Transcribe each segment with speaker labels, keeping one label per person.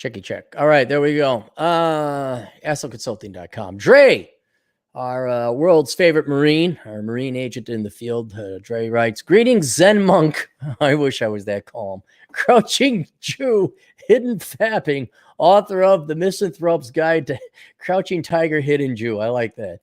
Speaker 1: Checky check. All right, there we go. AstroConsulting.com. Dre, our world's favorite Marine, our Marine agent in the field. Dre writes, greetings, Zen monk. I wish I was that calm. Crouching Jew, hidden fapping, author of The Misanthrope's Guide to Crouching Tiger, Hidden Jew. I like that.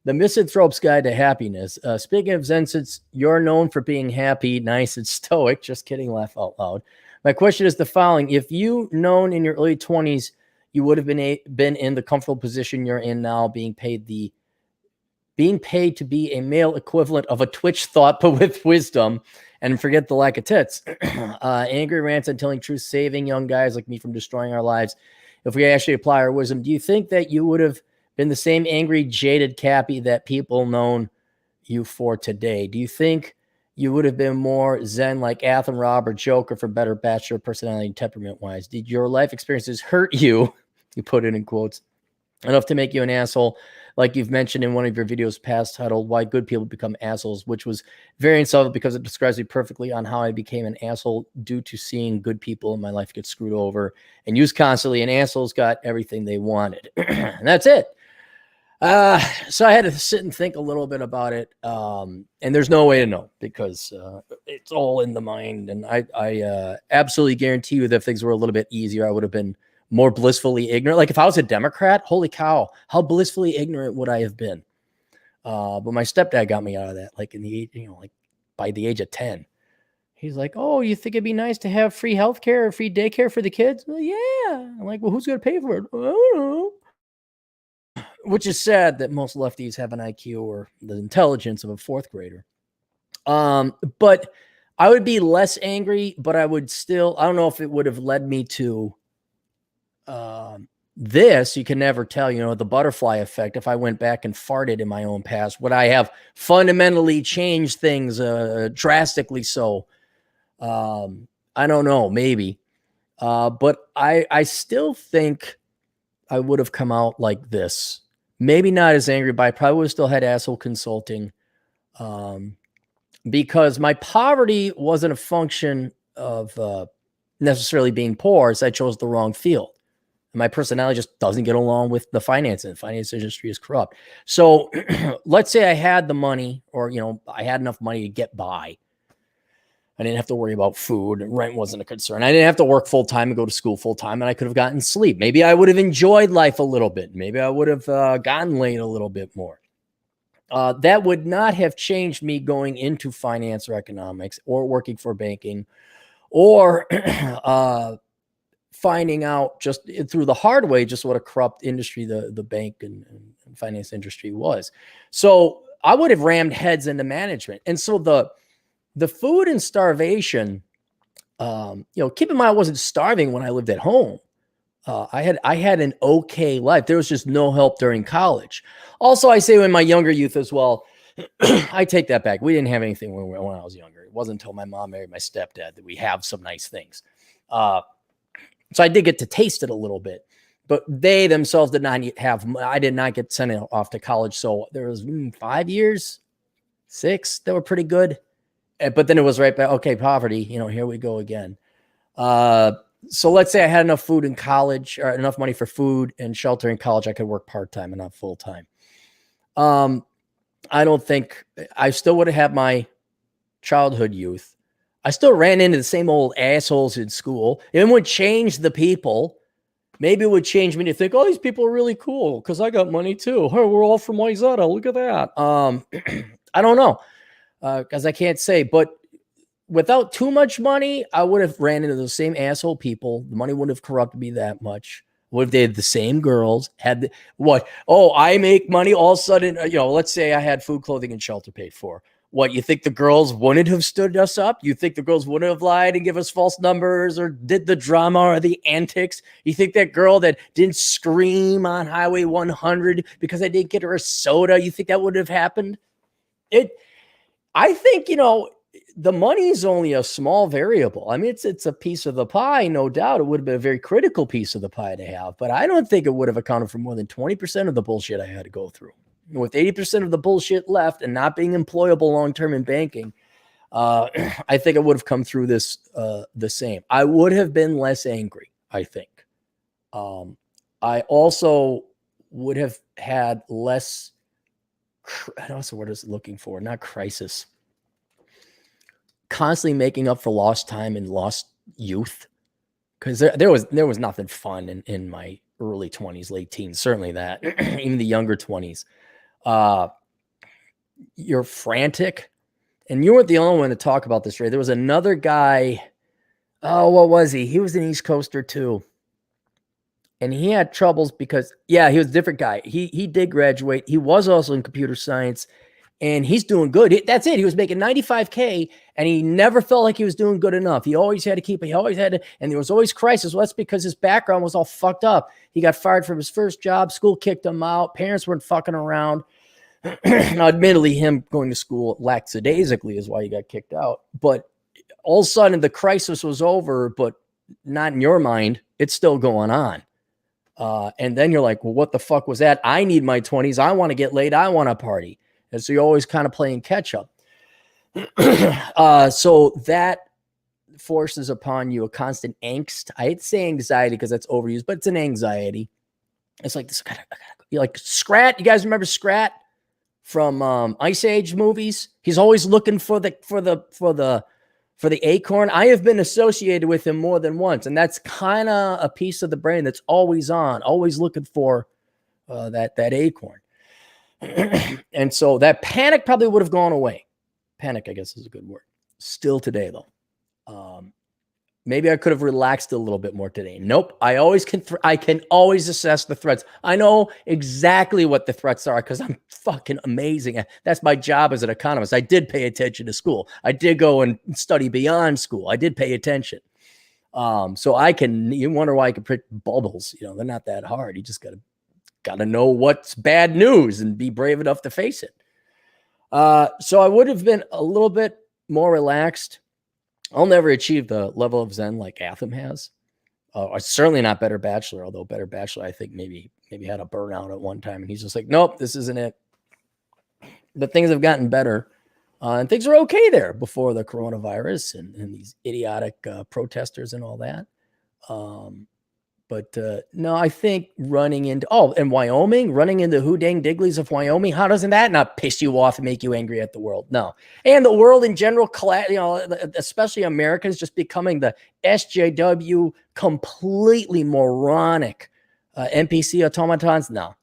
Speaker 1: The Misanthrope's Guide to Happiness. Speaking of Zen, since you're known for being happy, nice, and stoic, just kidding, laugh out loud. My question is the following. If you known in your early 20s, you would have been in the comfortable position you're in now, being paid to be a male equivalent of a Twitch thought, but with wisdom, and forget the lack of tits. Angry rants and telling truth, saving young guys like me from destroying our lives. If we actually apply our wisdom, do you think that you would have been the same angry, jaded Cappy that people known you for today? Do you think you would have been more Zen like Athen Rob or Joker for better bachelor personality and temperament-wise? Did your life experiences hurt you, you put it in quotes, enough to make you an asshole, like you've mentioned in one of your videos past titled Why Good People Become Assholes, which was very insightful because it describes me perfectly on how I became an asshole due to seeing good people in my life get screwed over and used constantly, and assholes got everything they wanted. And that's it. So I had to sit and think a little bit about it. And there's no way to know because it's all in the mind. And I absolutely guarantee you that if things were a little bit easier, I would have been more blissfully ignorant. Like if I was a Democrat, holy cow, how blissfully ignorant would I have been? But my stepdad got me out of that, like like by the age of 10. He's like, oh, you think it'd be nice to have free healthcare or free daycare for the kids? Well, yeah. I'm like, well, who's going to pay for it? I don't know. Which is sad that most lefties have an IQ or the intelligence of a fourth grader. But I would be less angry, but I would still, I don't know if it would have led me to this. You can never tell, the butterfly effect. If I went back and farted in my own past, would I have fundamentally changed things drastically so? I don't know, maybe. But I still think I would have come out like this. Maybe not as angry, but I probably would have still had asshole consulting because my poverty wasn't a function of necessarily being poor, so I chose the wrong field. And my personality just doesn't get along with the finance, and the finance industry is corrupt. So let's say I had the money or, I had enough money to get by. I didn't have to worry about food. Rent wasn't a concern. I didn't have to work full time and go to school full time, and I could have gotten sleep. Maybe I would have enjoyed life a little bit. Maybe I would have gotten laid a little bit more. That would not have changed me going into finance or economics or working for banking or finding out just through the hard way just what a corrupt industry the bank and finance industry was. So I would have rammed heads into management. And so the food and starvation, keep in mind, I wasn't starving when I lived at home. I had an okay life. There was just no help during college. Also, I say in my younger youth as well, I take that back. We didn't have anything when I was younger. It wasn't until my mom married my stepdad that we have some nice things. So I did get to taste it a little bit, but they themselves did not have, I did not get sent off to college. So there was 5 years, 6 that were pretty good. But then it was right back. Okay, poverty, here we go again. So let's say I had enough food in college or enough money for food and shelter in college. I could work part-time and not full-time. I don't think I still would have had my childhood youth. I still ran into the same old assholes in school. It would change the people. Maybe it would change me to think, oh, these people are really cool because I got money too. Hey, we're all from Wayzata. Look at that. I don't know. Because I can't say, but without too much money, I would have ran into those same asshole people. The money wouldn't have corrupted me that much. Would have dated the same girls? What? Oh, I make money all of a sudden. Let's say I had food, clothing, and shelter paid for. What, you think the girls wouldn't have stood us up? You think the girls wouldn't have lied and give us false numbers or did the drama or the antics? You think that girl that didn't scream on Highway 100 because I didn't get her a soda, you think that would have happened? I think, the money is only a small variable. I mean, it's a piece of the pie, no doubt. It would have been a very critical piece of the pie to have, but I don't think it would have accounted for more than 20% of the bullshit I had to go through. With 80% of the bullshit left and not being employable long-term in banking, I think I would have come through this the same. I would have been less angry, I think. I also would have had less, I don't know what I was looking for, not crisis, constantly making up for lost time and lost youth. Because there was nothing fun in my early 20s, late teens, certainly that, even the younger 20s. You're frantic. And you weren't the only one to talk about this, Ray. There was another guy. Oh, what was he? He was an East Coaster too. And he had troubles because, yeah, he was a different guy. He did graduate. He was also in computer science, and he's doing good. That's it. He was making $95K, and he never felt like he was doing good enough. He always had to keep it. He always had to, and there was always crisis. Well, that's because his background was all fucked up. He got fired from his first job. School kicked him out. Parents weren't fucking around. Now, admittedly, him going to school lackadaisically is why he got kicked out. But all of a sudden, the crisis was over, but not in your mind. It's still going on. And then you're like, well, what the fuck was that? I need my 20s. I want to get laid. I want to party. And so you're always kind of playing catch up. So that forces upon you a constant angst. I hate to say anxiety because that's overused, but it's an anxiety. It's like this. You're like Scrat. You guys remember Scrat from Ice Age movies? He's always looking for the acorn. I have been associated with him more than once, and that's kind of a piece of the brain that's always on, always looking for that acorn. And so that panic probably would have gone away. Panic, I guess, is a good word. Still today, though. Maybe I could have relaxed a little bit more today. Nope. I can always assess the threats. I know exactly what the threats are because I'm fucking amazing. That's my job as an economist. I did pay attention to school. I did go and study beyond school. I did pay attention. So you wonder why I can predict bubbles. They're not that hard. You just gotta know what's bad news and be brave enough to face it. So I would have been a little bit more relaxed. I'll never achieve the level of Zen like Atham has. Certainly not Better Bachelor, although Better Bachelor, I think maybe had a burnout at one time. And he's just like, nope, this isn't it. But things have gotten better. And things are okay there before the coronavirus and these idiotic protesters and all that. But no, I think running into Wyoming, running into who dang digglies of Wyoming, how doesn't that not piss you off and make you angry at the world? No. And the world in general, especially Americans just becoming the SJW completely moronic NPC automatons. No,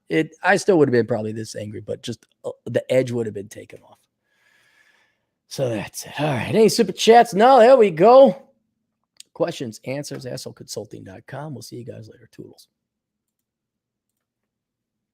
Speaker 1: I still would have been probably this angry, but just the edge would have been taken off. So that's it. All right. Any super chats? No, there we go. Questions, answers, assholeconsulting.com. We'll see you guys later. Toodles.